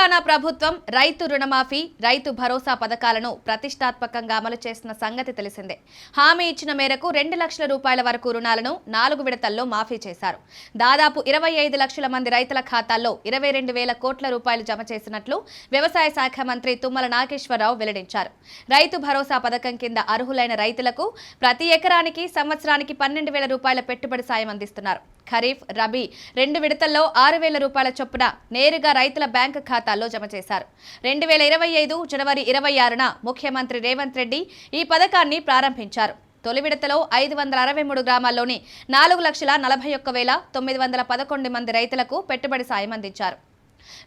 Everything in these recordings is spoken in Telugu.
తెలంగాణ ప్రభుత్వం రైతు రుణమాఫీ, రైతు భరోసా పథకాలను ప్రతిష్టాత్మకంగా అమలు చేస్తున్న సంగతి తెలిసిందే. హామీ ఇచ్చిన మేరకు 2 లక్షల రూపాయల వరకు రుణాలను 4 విడతల్లో మాఫీ చేశారు. దాదాపు 25 లక్షల మంది రైతుల ఖాతాల్లో 22,000 కోట్ల రూపాయలు జమ చేసినట్లు వ్యవసాయ శాఖ మంత్రి తుమ్మల నాగేశ్వరరావు వెల్లడించారు. రైతు భరోసా పథకం కింద అర్హులైన రైతులకు ప్రతి ఎకరానికి సంవత్సరానికి 12,000 రూపాయల పెట్టుబడి సాయం అందిస్తున్నారు. ఖరీఫ్, రబీ 2 విడతల్లో 6,000 రూపాయల చొప్పున నేరుగా రైతుల బ్యాంకు ఖాతాల్లో జమ చేశారు. 2025 జనవరి 26న ముఖ్యమంత్రి రేవంత్ రెడ్డి ఈ పథకాన్ని ప్రారంభించారు. తొలి విడతలో 563 గ్రామాల్లోని 4,41,911 మంది రైతులకు పెట్టుబడి సాయం అందించారు.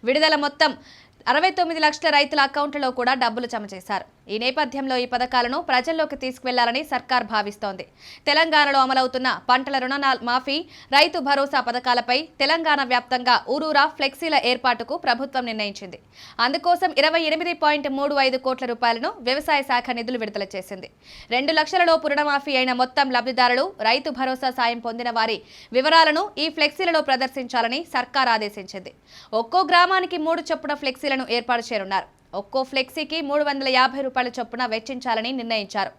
విడుదల మొత్తం 69 లక్షల రైతుల అకౌంట్లలో కూడా డబ్బులు జమ చేశారు. ఈ నేపథ్యంలో ఈ పథకాలను ప్రజల్లోకి తీసుకువెళ్లాలని సర్కార్ భావిస్తోంది. తెలంగాణలో అమలవుతున్న పంటల రుణ మాఫీ, రైతు భరోసా పథకాలపై తెలంగాణ వ్యాప్తంగా ఊరూరా ఫ్లెక్సీల ఏర్పాటుకు ప్రభుత్వం నిర్ణయించింది. అందుకోసం 28.35 కోట్ల రూపాయలను వ్యవసాయ శాఖ నిధులు విడుదల చేసింది. 2 లక్షలలోపు రుణమాఫీ అయిన మొత్తం లబ్ధిదారులు రైతు భరోసా సాయం పొందిన వారి వివరాలను ఈ ఫ్లెక్సీలలో ప్రదర్శించాలని సర్కార్ ఆదేశించింది. ఒక్కో గ్రామానికి 3 చొప్పున ఫ్లెక్సీలను ఏర్పాటు చేయనున్నారు. ఒక్కో ఫ్లెక్సీకి 350 రూపాయల చొప్పున వెచ్చించాలని నిర్ణయించారు.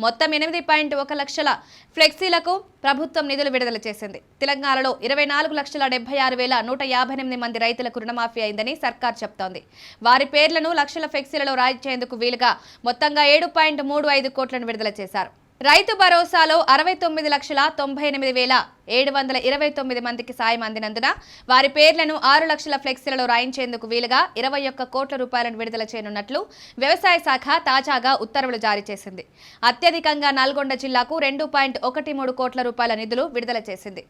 మొత్తం 8.1 లక్షల ఫ్లెక్సీలకు ప్రభుత్వం నిధులు విడుదల చేసింది. తెలంగాణలో 24,76,158 మంది రైతులకు రుణమాఫీ అయిందని సర్కార్ చెప్తోంది. వారి పేర్లను లక్షల ఫ్లెక్సీలలో రాయించేందుకు వీలుగా మొత్తంగా 7.35 కోట్లను విడుదల చేశారు. రైతు భరోసాలో 69,98,729 మందికి సాయం అందినందున వారి పేర్లను 6 లక్షల ఫ్లెక్సీలలో రాయించేందుకు వీలుగా 21 కోట్ల రూపాయలను విడుదల చేయనున్నట్లు వ్యవసాయ శాఖ తాజాగా ఉత్తర్వులు జారీ చేసింది. అత్యధికంగా నల్గొండ జిల్లాకు 2.13 కోట్ల రూపాయల నిధులు విడుదల చేసింది.